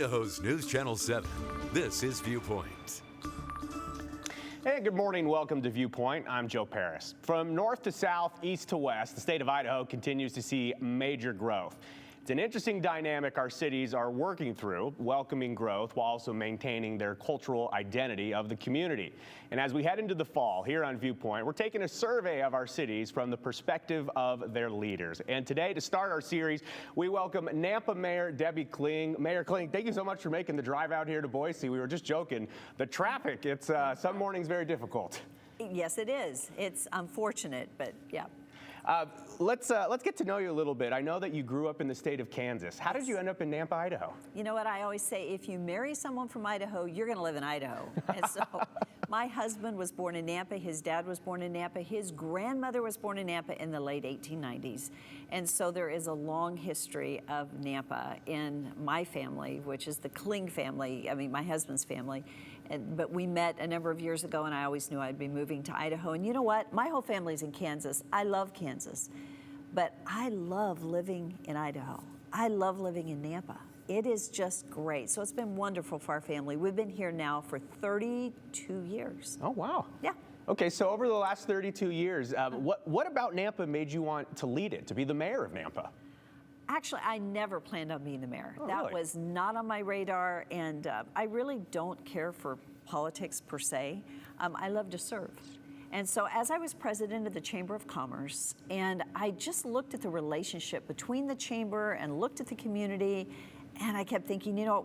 Idaho's News Channel 7. This is Viewpoint. Hey, good morning. Welcome to Viewpoint. I'm Joe Paris. From north to south, east to west, the state of Idaho continues to see major growth. It's an interesting dynamic our cities are working through, welcoming growth while also maintaining their cultural identity of the community. And as we head into the fall here on Viewpoint, we're taking a survey of our cities from the perspective of their leaders. And today, to start our series, we welcome Nampa Mayor Debbie Kling. Mayor Kling, thank you so much for making the drive out here to Boise. We were just joking. The traffic, it's some mornings very difficult. Yes, it is. It's unfortunate, but yeah. Let's get to know you a little bit. I know that you grew up in the state of Kansas. How did you end up in Nampa, Idaho? You know what I always say, if you marry someone from Idaho, you're going to live in Idaho. And so my husband was born in Nampa. His dad was born in Nampa. His grandmother was born in Nampa in the late 1890s. And so there is a long history of Nampa in my family, which is the Kling family, I mean, my husband's family. But we met a number of years ago, and I always knew I'd be moving to Idaho. And you know what? My whole family's in Kansas. I love Kansas. But I love living in Idaho. I love living in Nampa. It is just great. So it's been wonderful for our family. We've been here now for 32 years. Oh, wow. Yeah. Okay, so over the last 32 years, what about Nampa made you want to lead it, to be the mayor of Nampa? Actually, I never planned on being the mayor. Oh, that really? was not on my radar, and I really don't care for politics per se. I love to serve. And so as I was president of the Chamber of Commerce, and I just looked at the relationship between the chamber and looked at the community, and I kept thinking, you know,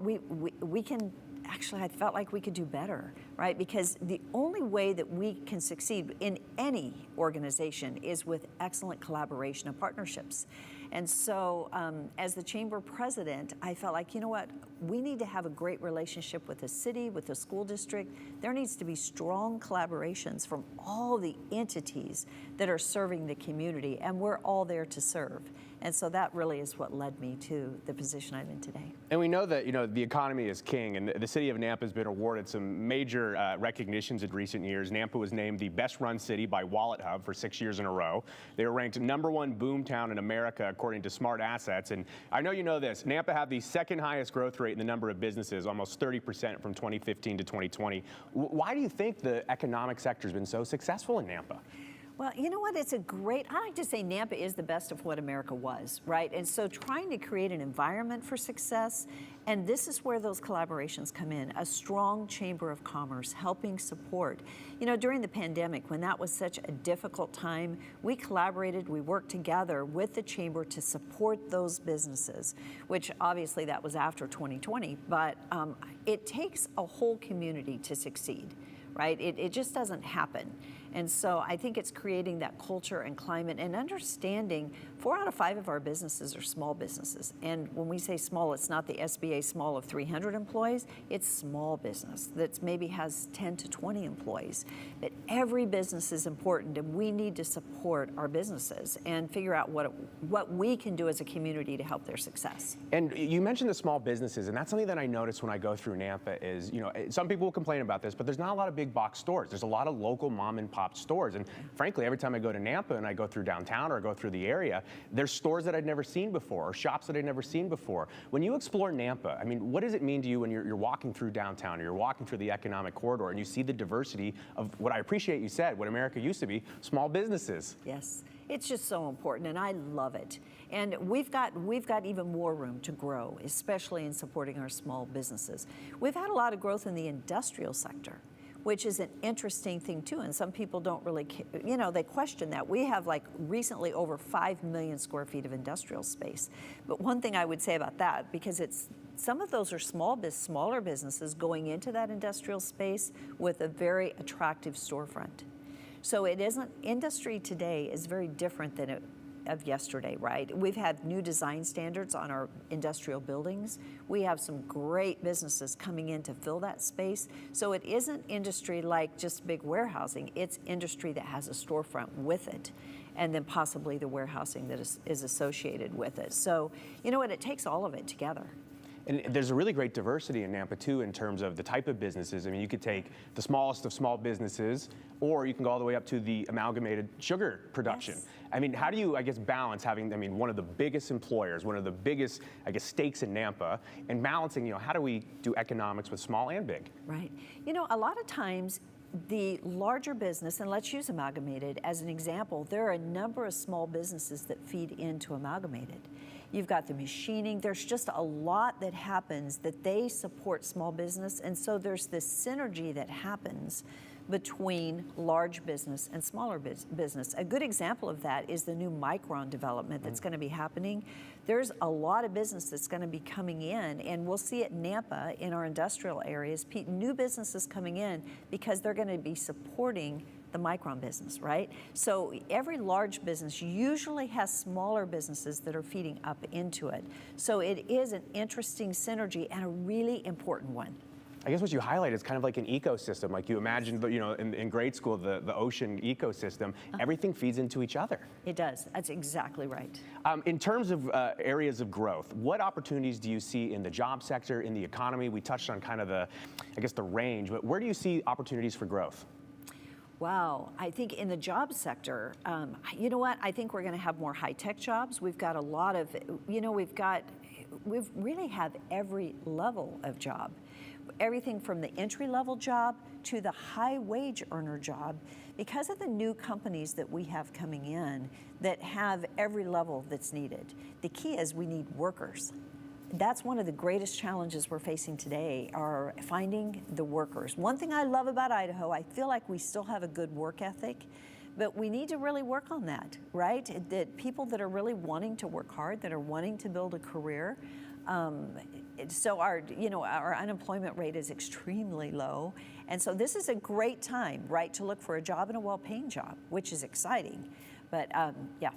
we can, actually I felt like we could do better, right? Because the only way that we can succeed in any organization is with excellent collaboration and partnerships. And so as the chamber president, I felt like, you know what, we need to have a great relationship with the city, with the school district. There needs to be strong collaborations from all the entities that are serving the community, and we're all there to serve. And so that really is what led me to the position I'm in today. And we know that, you know, the economy is king, and the city of Nampa has been awarded some major recognitions in recent years. Nampa was named the best run city by Wallet Hub for 6 years in a row. They were ranked #1 boomtown in America according to Smart Assets. And I know you know this, Nampa had the second highest growth rate in the number of businesses, almost 30% from 2015 to 2020. Why do you think the economic sector has been so successful in Nampa? Well, you know what, I like to say Nampa is the best of what America was, right? And so trying to create an environment for success, and this is where those collaborations come in, a strong chamber of commerce helping support. You know, during the pandemic, when that was such a difficult time, we collaborated, we worked together with the chamber to support those businesses, which obviously that was after 2020, but it takes a whole community to succeed, right? It just doesn't happen. And so I think it's creating that culture and climate and understanding 4 out of 5 of our businesses are small businesses. And when we say small, it's not the SBA small of 300 employees, it's small business that maybe has 10 to 20 employees. But every business is important, and we need to support our businesses and figure out what we can do as a community to help their success. And you mentioned the small businesses, and that's something that I notice when I go through Nampa is, you know, some people will complain about this, but there's not a lot of big box stores. There's a lot of local mom and pop stores. And frankly, every time I go to Nampa and I go through downtown or I go through the area, there's stores that I'd never seen before or shops that I'd never seen before. When you explore Nampa, I mean, what does it mean to you when you're walking through downtown or you're walking through the economic corridor and you see the diversity of what I appreciate you said, what America used to be, small businesses? Yes, it's just so important, and I love it. And we've got even more room to grow, especially in supporting our small businesses. We've had a lot of growth in the industrial sector, which is an interesting thing too, and some people don't really, you know, they question that. We have like recently over 5 million square feet of industrial space. But one thing I would say about that, because some of those are smaller businesses going into that industrial space with a very attractive storefront. So industry today is very different than of yesterday, right? We've had new design standards on our industrial buildings. We have some great businesses coming in to fill that space. So it isn't industry like just big warehousing. It's industry that has a storefront with it, and then possibly the warehousing that is associated with it. So, you know what, it takes all of it together. And there's a really great diversity in Nampa too in terms of the type of businesses. I mean, you could take the smallest of small businesses, or you can go all the way up to the amalgamated sugar production. Yes. I mean, how do you, I guess, balance having, I mean, one of the biggest employers, one of the biggest, I guess, stakes in Nampa, and balancing, how do we do economics with small and big? Right. A lot of times the larger business, and let's use Amalgamated as an example, there are a number of small businesses that feed into Amalgamated. You've got the machining, there's just a lot that happens that they support small business, and so there's this synergy that happens between large business and smaller business. A good example of that is the new Micron development that's going to be happening. There's a lot of business that's going to be coming in, and we'll see at Nampa in our industrial areas, new businesses coming in because they're going to be supporting the Micron business, right? So every large business usually has smaller businesses that are feeding up into it. So it is an interesting synergy and a really important one. I guess what you highlight is kind of like an ecosystem. Like you imagine, in grade school, the ocean ecosystem, everything feeds into each other. It does. That's exactly right. In terms of areas of growth, what opportunities do you see in the job sector, in the economy? We touched on kind of the range, but where do you see opportunities for growth? Wow, I think in the job sector, you know what? I think we're going to have more high-tech jobs. We've got a lot of, we really have every level of job. Everything from the entry-level job to the high-wage earner job, because of the new companies that we have coming in that have every level that's needed. The key is we need workers. That's one of the greatest challenges we're facing today, are finding the workers. One thing I love about Idaho, I feel like we still have a good work ethic, but we need to really work on that, right? That people that are really wanting to work hard, that are wanting to build a career. So our unemployment rate is extremely low. And so this is a great time, right, to look for a job and a well-paying job, which is exciting. But yeah.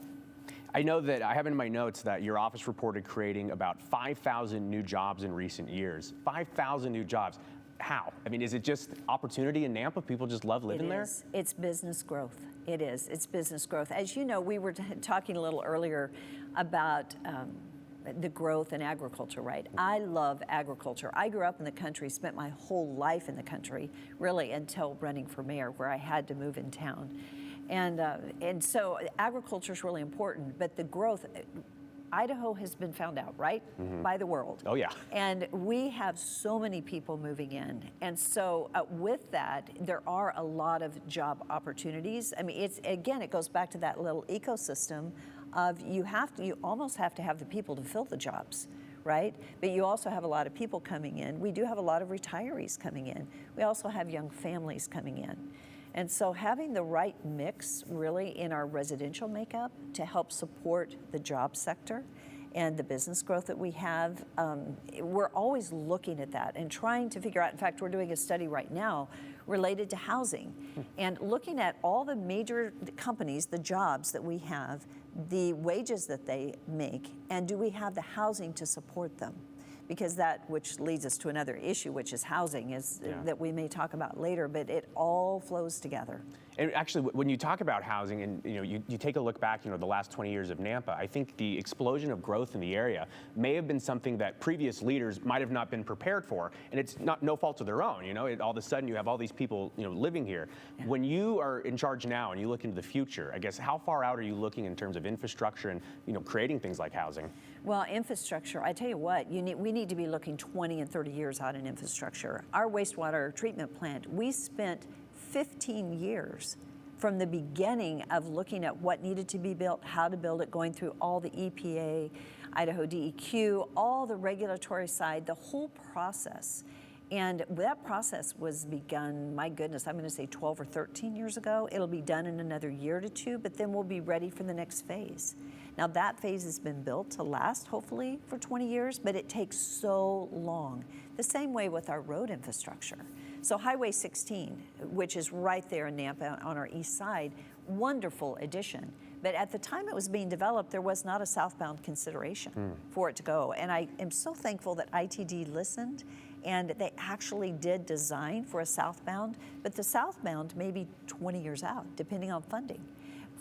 I know that I have in my notes that your office reported creating about 5,000 new jobs in recent years. 5,000 new jobs. How? I mean, is it just opportunity in Nampa? People just love living there? It's business growth. It is. It's business growth. As you know, we were talking a little earlier about the growth in agriculture, right? I love agriculture. I grew up in the country, spent my whole life in the country, really until running for mayor, where I had to move in town. And so agriculture is really important, but the growth, Idaho has been found out, right, by the world. Oh, yeah. And we have so many people moving in. And so with that, there are a lot of job opportunities. I mean, it goes back to that little ecosystem of you almost have to have the people to fill the jobs, right? But you also have a lot of people coming in. We do have a lot of retirees coming in. We also have young families coming in. And so having the right mix really in our residential makeup to help support the job sector and the business growth that we have, we're always looking at that and trying to figure out. In fact, we're doing a study right now related to housing and looking at all the major companies, the jobs that we have, the wages that they make, and do we have the housing to support them? Because which leads us to another issue, which is housing, that we may talk about later, but it all flows together. And actually, when you talk about housing and you take a look back, the last 20 years of Nampa, I think the explosion of growth in the area may have been something that previous leaders might have not been prepared for, and it's no fault of their own. All of a sudden you have all these people living here. Yeah. When you are in charge now and you look into the future, I guess how far out are you looking in terms of infrastructure and creating things like housing? Well, infrastructure, I tell you what, we need to be looking 20 and 30 years out in infrastructure. Our wastewater treatment plant, we spent 15 years from the beginning of looking at what needed to be built, how to build it, going through all the EPA, Idaho DEQ, all the regulatory side, the whole process. And that process was begun, my goodness, I'm going to say 12 or 13 years ago. It'll be done in another year to two, but then we'll be ready for the next phase. Now that phase has been built to last, hopefully, for 20 years, but it takes so long. The same way with our road infrastructure. So Highway 16, which is right there in Nampa on our east side, wonderful addition. But at the time it was being developed, there was not a southbound consideration for it to go. And I am so thankful that ITD listened and they actually did design for a southbound, but the southbound may be 20 years out, depending on funding.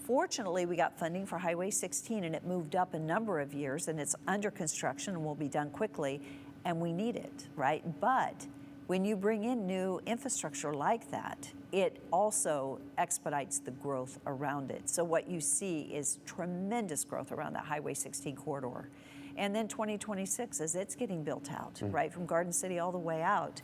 Fortunately, we got funding for Highway 16 and it moved up a number of years and it's under construction and will be done quickly. and we need it, right? But when you bring in new infrastructure like that, it also expedites the growth around it. So what you see is tremendous growth around that Highway 16 corridor. And then 2026, as it's getting built out, right, from Garden City all the way out,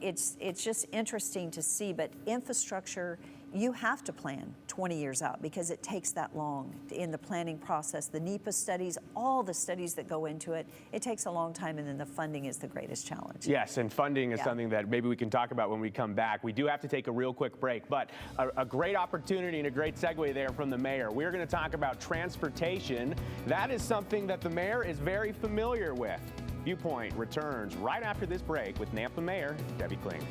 it's just interesting to see. But infrastructure, you have to plan 20 years out because it takes that long in the planning process. The NEPA studies, all the studies that go into it, it takes a long time, and then the funding is the greatest challenge. Yes, and funding is something that maybe we can talk about when we come back. We do have to take a real quick break, but a great opportunity and a great segue there from the mayor. We're going to talk about transportation. That is something that the mayor is very familiar with. Viewpoint returns right after this break with Nampa Mayor Debbie Kling.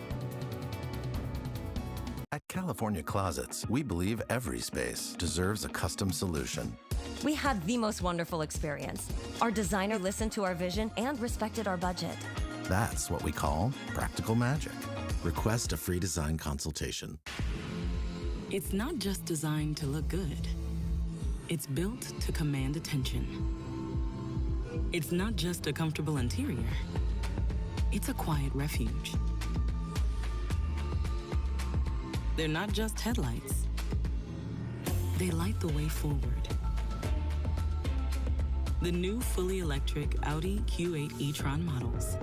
At California Closets, we believe every space deserves a custom solution. We had the most wonderful experience. Our designer listened to our vision and respected our budget. That's what we call practical magic. Request a free design consultation. It's not just designed to look good. It's built to command attention. It's not just a comfortable interior. It's a quiet refuge. They're not just headlights. They light the way forward. The new fully electric Audi Q8 e-tron models.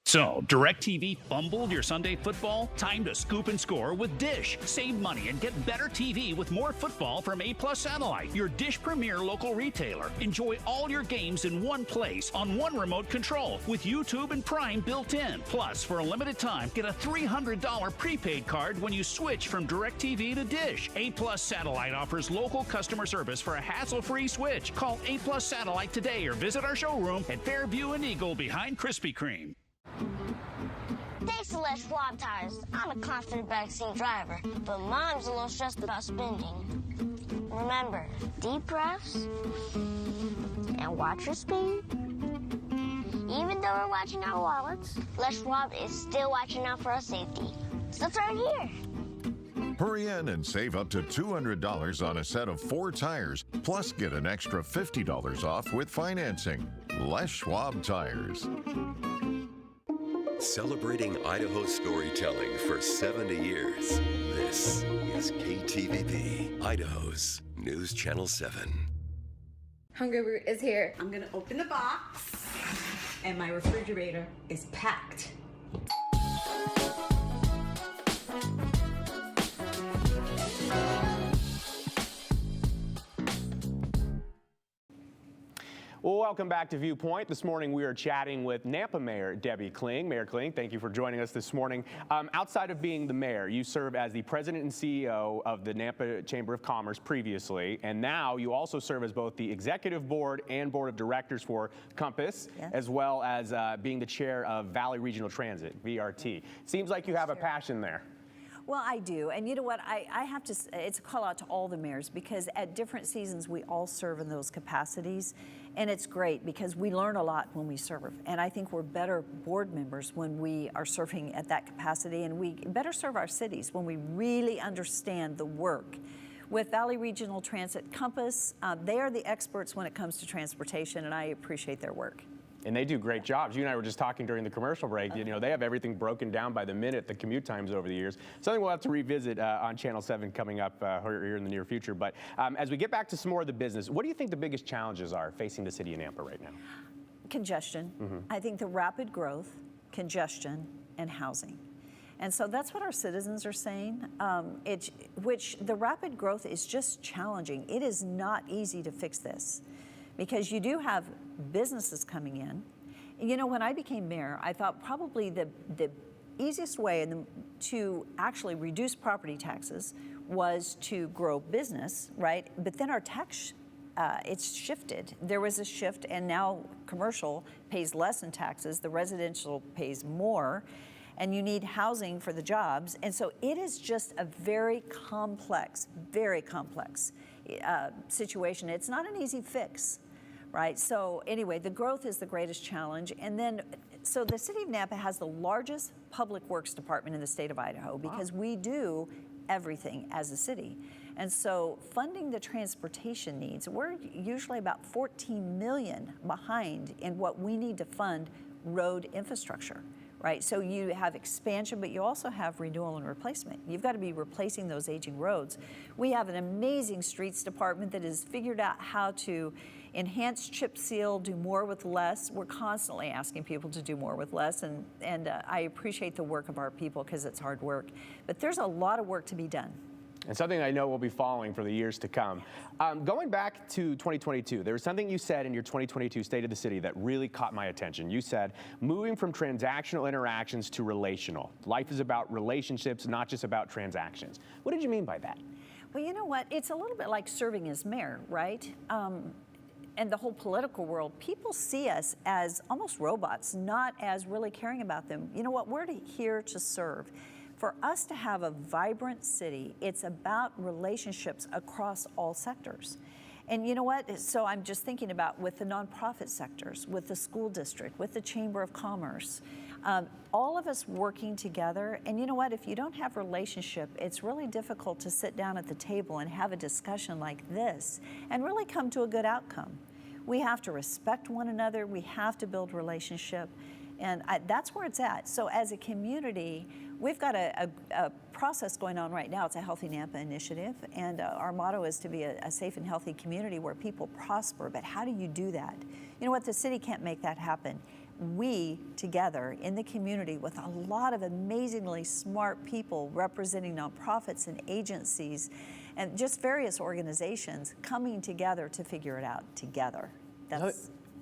So, DirecTV fumbled your Sunday football? Time to scoop and score with Dish. Save money and get better TV with more football from A+ Satellite, your Dish premier local retailer. Enjoy all your games in one place on one remote control with YouTube and Prime built in. Plus, for a limited time, get a $300 prepaid card when you switch from DirecTV to Dish. A+ Satellite offers local customer service for a hassle-free switch. Call A+ Satellite today or visit our showroom at Fairview and Eagle behind Krispy Kreme. Thanks to Les Schwab Tires, I'm a confident backseat driver, but Mom's a little stressed about spending. Remember, deep breaths and watch your speed. Even though we're watching our wallets, Les Schwab is still watching out for our safety. So turn here. Hurry in and save up to $200 on a set of 4 tires, plus get an extra $50 off with financing. Les Schwab Tires. Celebrating Idaho storytelling for 70 years. This is KTVB, Idaho's News Channel 7. Hungry Root is here. I'm gonna open the box, and my refrigerator is packed. Well, welcome back to Viewpoint. This morning we are chatting with Nampa Mayor Debbie Kling. Mayor Kling, thank you for joining us this morning. Outside of being the mayor, you serve as the president and CEO of the Nampa Chamber of Commerce previously, and now you also serve as both the executive board and board of directors for Compass, as well as being the chair of Valley Regional Transit, VRT. Seems like you have a passion there. Well, I do. And you know what? I have to, it's a call out to all the mayors because at different seasons we all serve in those capacities. And it's great because we learn a lot when we serve. And I think we're better board members when we are serving at that capacity, and we better serve our cities when we really understand the work. With Valley Regional Transit Compass, they are the experts when it comes to transportation, and I appreciate their work. And they do great jobs. You and I were just talking during the commercial break. You know, they have everything broken down by the minute, the commute times over the years. Something we'll have to revisit on Channel 7 coming up here in the near future. But as we get back to some more of the business, what do you think the biggest challenges are facing the city of Nampa right now? Congestion. I think the rapid growth, congestion, and housing. And so that's what our citizens are saying, which the rapid growth is just challenging. It is not easy to fix this, because you do have businesses coming in. And you know, when I became mayor, I thought probably the easiest way to actually reduce property taxes was to grow business, right? But then our tax, it's shifted. There was a shift, and now commercial pays less in taxes, the residential pays more, and you need housing for the jobs. And so it is just a very complex situation. It's not an easy fix. Right, so anyway, the growth is the greatest challenge. And then, so the city of Nampa has the largest public works department in the state of Idaho because we do everything as a city. And so funding the transportation needs, we're usually about 14 million behind in what we need to fund road infrastructure. Right, so you have expansion, but you also have renewal and replacement. You've got to be replacing those aging roads. We have an amazing streets department that has figured out how to enhance chip seal, do more with less. We're constantly asking people to do more with less, and I appreciate the work of our people because it's hard work. But there's a lot of work to be done. And something I know will be following for the years to come. Going back to 2022, there was something you said in your 2022 State of the City that really caught my attention. You said, moving from transactional interactions to relational. Life is about relationships, not just about transactions. What did you mean by that? Well, you know what? It's a little bit like serving as mayor, right? And the whole political world, people see us as almost robots, not as really caring about them. You know what? We're here to serve. For us to have a vibrant city, it's about relationships across all sectors. And you know what? So I'm just thinking about with the nonprofit sectors, with the school district, with the Chamber of Commerce, all of us working together. And you know what? If you don't have relationship, it's really difficult to sit down at the table and have a discussion like this and really come to a good outcome. We have to respect one another. We have to build relationship. And that's where it's at. So as a community, we've got a process going on right now. It's a Healthy Nampa initiative, and our motto is to be a safe and healthy community where people prosper. But how do you do that? You know what? The city can't make that happen. We, together in the community with a lot of amazingly smart people representing nonprofits and agencies and just various organizations coming together to figure it out together.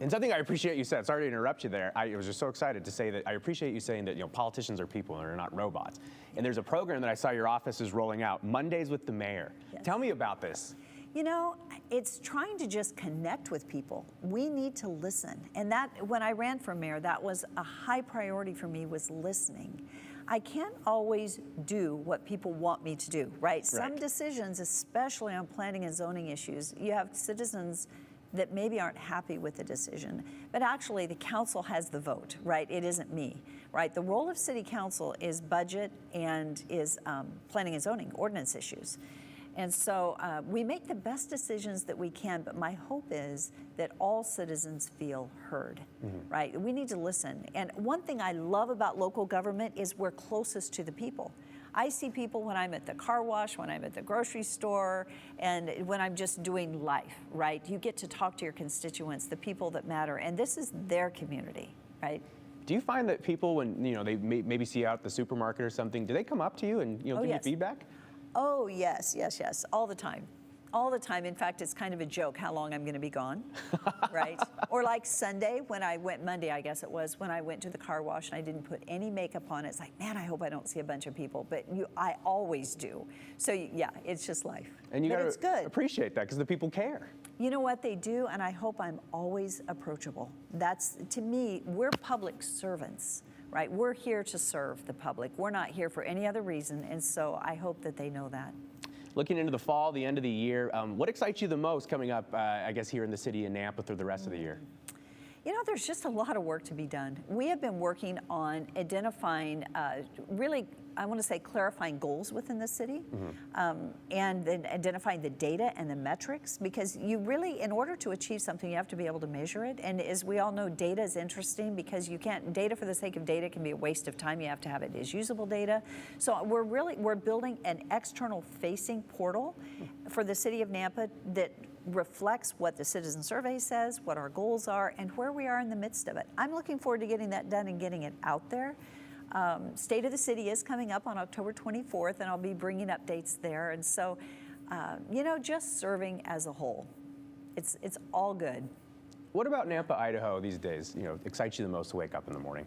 And something I appreciate you said, sorry to interrupt you there, I was just so excited to say that I appreciate you saying that politicians are people and they're not robots. And there's a program that I saw your office is rolling out, Mondays with the Mayor. Yes. Tell me about this. You know, it's trying to just connect with people. We need to listen. And that, when I ran for mayor, that was a high priority for me, was listening. I can't always do what people want me to do, right? Some decisions, especially on planning and zoning issues, you have citizens that maybe aren't happy with the decision, but actually the council has the vote, right? It isn't me, right? The role of city council is budget and is planning and zoning, ordinance issues. And so we make the best decisions that we can, but my hope is that all citizens feel heard, right? We need to listen. And one thing I love about local government is we're closest to the people. I see people when I'm at the car wash, when I'm at the grocery store, and when I'm just doing life, right? You get to talk to your constituents, the people that matter, and this is their community, right? Do you find that people, when they maybe see you out at the supermarket or something, do they come up to you and give you feedback? Oh, yes, all the time. All the time. In fact, it's kind of a joke how long I'm going to be gone, right? Or like Sunday, Monday, I guess it was, when I went to the car wash and I didn't put any makeup on. It's like, man, I hope I don't see a bunch of people, but I always do. So yeah, it's just life. And you got it's good. to appreciate that because the people care. You know what they do, and I hope I'm always approachable. That's, to me, we're public servants, right? We're here to serve the public. We're not here for any other reason, and so I hope that they know that. Looking into the fall, the end of the year, what excites you the most coming up, I guess, here in the city of Nampa through the rest of the year? You know, there's just a lot of work to be done. We have been working on identifying, really, I want to say clarifying goals within the city, and then identifying the data and the metrics, because you really, in order to achieve something, you have to be able to measure it. And as we all know, data is interesting because you can't, data for the sake of data can be a waste of time. You have to have it as usable data. So we're building an external facing portal for the city of Nampa that reflects what the citizen survey says, what our goals are, and where we are in the midst of it. I'm looking forward to getting that done and getting it out there. State of the City is coming up on October 24th, and I'll be bringing updates there. And so, you know, just serving as a whole, it's all good. What about Nampa, Idaho these days, excites you the most to wake up in the morning?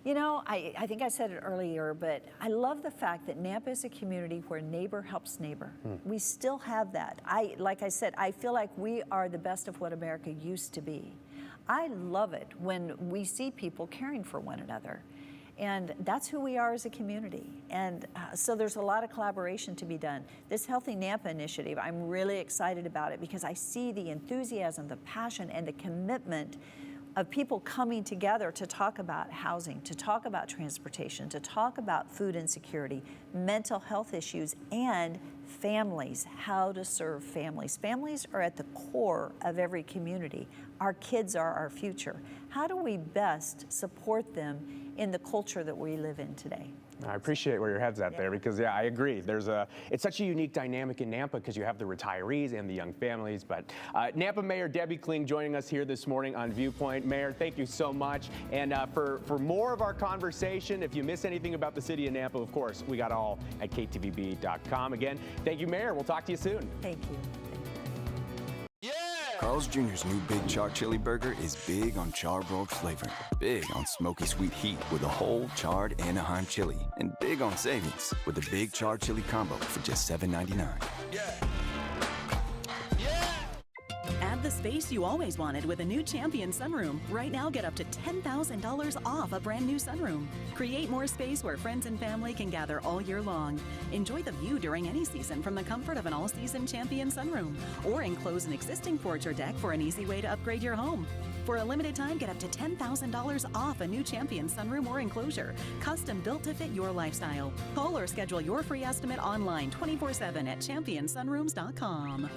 You know, I think I said it earlier, but I love the fact that Nampa is a community where neighbor helps neighbor. We still have that. Like I said, I feel like we are the best of what America used to be. I love it when we see people caring for one another. And that's who we are as a community. And so there's a lot of collaboration to be done. This Healthy Nampa initiative, I'm really excited about it because I see the enthusiasm, the passion, and the commitment of people coming together to talk about housing, to talk about transportation, to talk about food insecurity, mental health issues, and families, how to serve families. Families are at the core of every community. Our kids are our future. How do we best support them in the culture that we live in today? I appreciate where your head's at there, because yeah, I agree. It's such a unique dynamic in Nampa because you have the retirees and the young families. But Nampa Mayor Debbie Kling joining us here this morning on Viewpoint. Mayor, thank you so much. And for more of our conversation, if you miss anything about the city of Nampa, of course, we got all at ktvb.com. Again, thank you, Mayor. We'll talk to you soon. Thank you. Carl's Jr.'s new Big Char Chili Burger is big on charbroiled flavor, big on smoky sweet heat with a whole charred Anaheim chili, and big on savings with the Big Char Chili Combo for just $7.99. Add the space you always wanted with a new Champion sunroom. Right now, get up to $10,000 off a brand new sunroom. Create more space where friends and family can gather all year long. Enjoy the view during any season from the comfort of an all-season Champion sunroom. Or enclose an existing porch or deck for an easy way to upgrade your home. For a limited time, get up to $10,000 off a new Champion sunroom or enclosure. Custom built to fit your lifestyle. Call or schedule your free estimate online 24/7 at championsunrooms.com.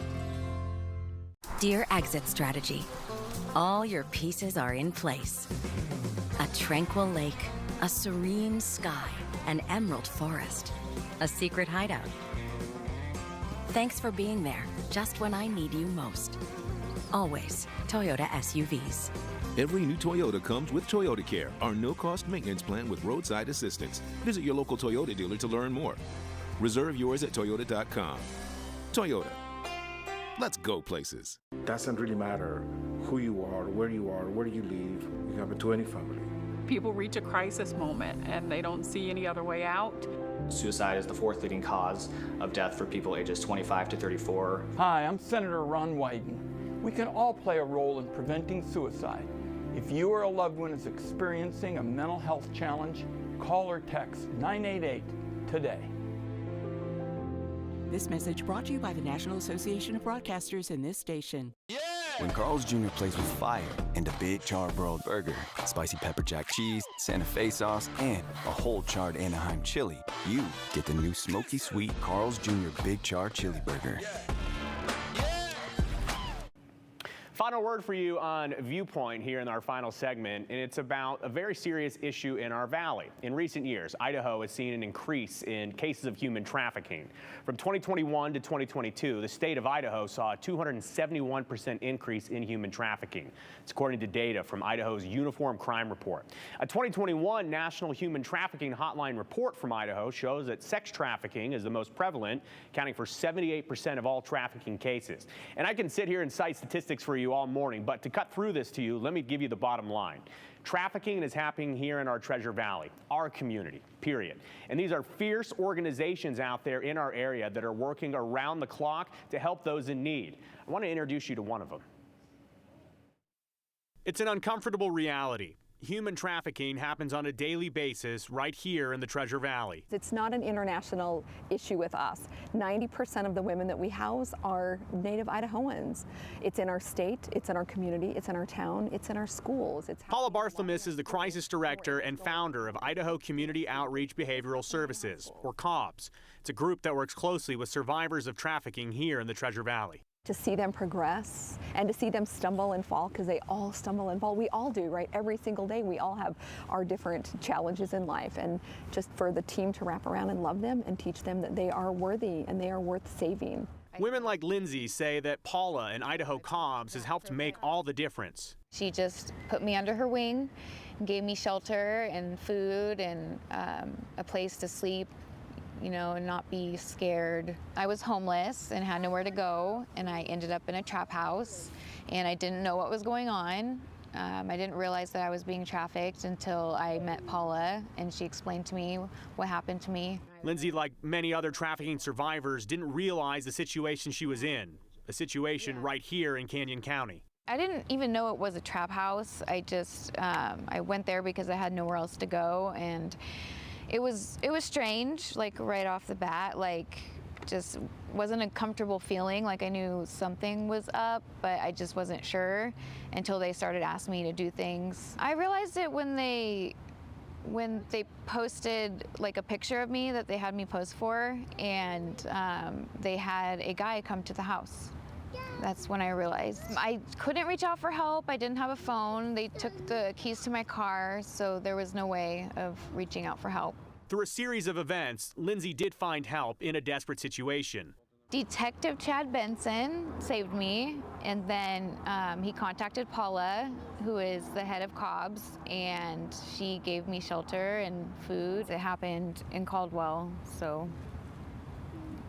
Dear Exit Strategy, all your pieces are in place. A tranquil lake, a serene sky, an emerald forest, a secret hideout. Thanks for being there just when I need you most. Always Toyota SUVs. Every new Toyota comes with Toyota Care, our no-cost maintenance plan with roadside assistance. Visit your local Toyota dealer to learn more. Reserve yours at toyota.com. Toyota. Let's go places. Doesn't really matter who you are, where you live. You have to any family. People reach a crisis moment and they don't see any other way out. Suicide is the fourth leading cause of death for people ages 25 to 34. Hi, I'm Senator Ron Wyden. We can all play a role in preventing suicide. If you or a loved one is experiencing a mental health challenge, call or text 988 today. This message brought to you by the National Association of Broadcasters and this station. When Carl's Jr. plays with fire and a big charbroiled burger, spicy pepper jack cheese, Santa Fe sauce, and a whole charred Anaheim chili, you get the new smoky sweet Carl's Jr. Big Char Chili Burger. Final word for you on Viewpoint here in our final segment, and it's about a very serious issue in our valley. In recent years, Idaho has seen an increase in cases of human trafficking. From 2021 to 2022, the state of Idaho saw a 271% increase in human trafficking. It's according to data from Idaho's Uniform Crime Report. A 2021 National Human Trafficking Hotline report from Idaho shows that sex trafficking is the most prevalent, accounting for 78% of all trafficking cases. And I can sit here and cite statistics for you all morning, but to cut through this to you, let me give you the bottom line. Trafficking is happening here in our Treasure Valley, our community, period. And these are fierce organizations out there in our area that are working around the clock to help those in need. I want to introduce you to one of them. It's an uncomfortable reality. Human trafficking happens on a daily basis right here in the Treasure Valley. It's not an international issue with us. 90% of the women that we house are native Idahoans. It's in our state, it's in our community, it's in our town, it's in our schools. Paula Barthelmess is the crisis director and founder of Idaho Community Outreach Behavioral Services, or COBS. It's a group that works closely with survivors of trafficking here in the Treasure Valley. To see them progress and to see them stumble and fall, because they all stumble and fall. We all do, right? Every single day we all have our different challenges in life, and just for the team to wrap around and love them and teach them that they are worthy and they are worth saving. Women like Lindsay say that Paula and Idaho COBS has helped make all the difference. She just put me under her wing, gave me shelter and food and a place to sleep, you know, and not be scared. I was homeless and had nowhere to go, and I ended up in a trap house, and I didn't know what was going on. I didn't realize that I was being trafficked until I met Paula, and she explained to me what happened to me. Lindsay, like many other trafficking survivors, didn't realize the situation she was in, a situation right here in Canyon County. I didn't even know it was a trap house. I went there because I had nowhere else to go, and it was strange, like right off the bat. Like, just wasn't a comfortable feeling. Like I knew something was up, but I just wasn't sure until they started asking me to do things. I realized it when they posted like a picture of me that they had me pose for, and they had a guy come to the house. That's when I realized. I couldn't reach out for help. I didn't have a phone. They took the keys to my car, so there was no way of reaching out for help. Through a series of events, Lindsay did find help in a desperate situation. Detective Chad Benson saved me, and then he contacted Paula, who is the head of Cobb's, and she gave me shelter and food. It happened in Caldwell, so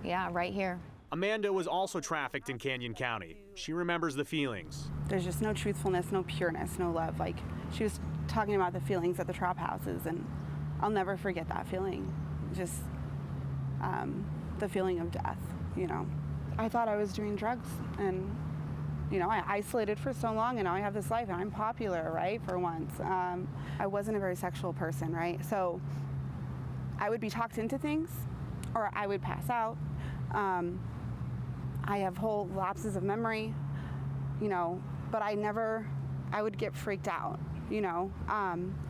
yeah, right here. Amanda was also trafficked in Canyon County. She remembers the feelings. There's just no truthfulness, no pureness, no love. Like, she was talking about the feelings at the trap houses, and I'll never forget that feeling. Just the feeling of death, you know. I thought I was doing drugs, and, you know, I isolated for so long, and now I have this life, and I'm popular, right, for once. I wasn't a very sexual person, right? So I would be talked into things, or I would pass out. I have whole lapses of memory, you know, but I would get freaked out, you know.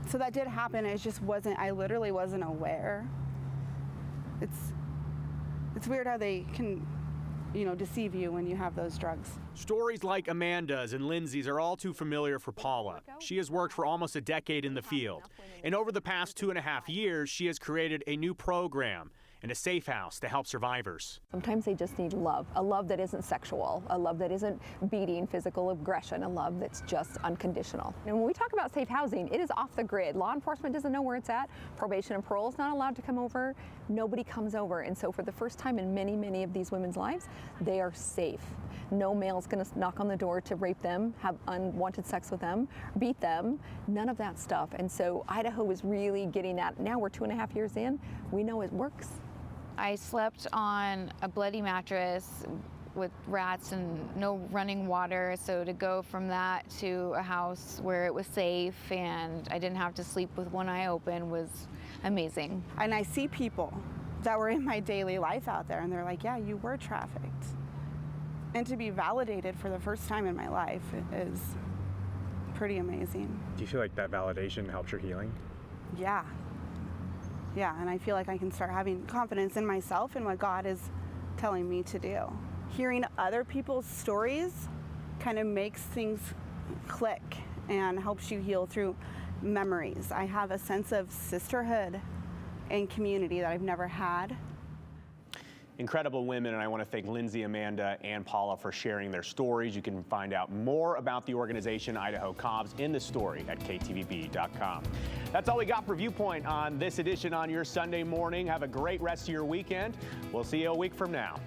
So that did happen. It just wasn't, I literally wasn't aware. It's weird how they can, you know, deceive you when you have those drugs. Stories like Amanda's and Lindsay's are all too familiar for Paula. She has worked for almost a decade in the field. And over the past 2.5 years, she has created a new program and a safe house to help survivors. Sometimes they just need love, a love that isn't sexual, a love that isn't beating, physical aggression, a love that's just unconditional. And when we talk about safe housing, it is off the grid. Law enforcement doesn't know where it's at. Probation and parole is not allowed to come over. Nobody comes over. And so for the first time in many, many of these women's lives, they are safe. No male's gonna knock on the door to rape them, have unwanted sex with them, beat them, none of that stuff. And so Idaho is really getting that. Now we're 2.5 years in, we know it works. I slept on a bloody mattress with rats and no running water, so to go from that to a house where it was safe and I didn't have to sleep with one eye open was amazing. And I see people that were in my daily life out there, and they're like, yeah, you were trafficked. And to be validated for the first time in my life is pretty amazing. Do you feel like that validation helps your healing? Yeah. Yeah, and I feel like I can start having confidence in myself and what God is telling me to do. Hearing other people's stories kind of makes things click and helps you heal through memories. I have a sense of sisterhood and community that I've never had. Incredible women, and I want to thank Lindsay, Amanda, and Paula for sharing their stories. You can find out more about the organization Idaho Cobb's in the story at ktvb.com. That's all we got for Viewpoint on this edition on your Sunday morning. Have a great rest of your weekend. We'll see you a week from now.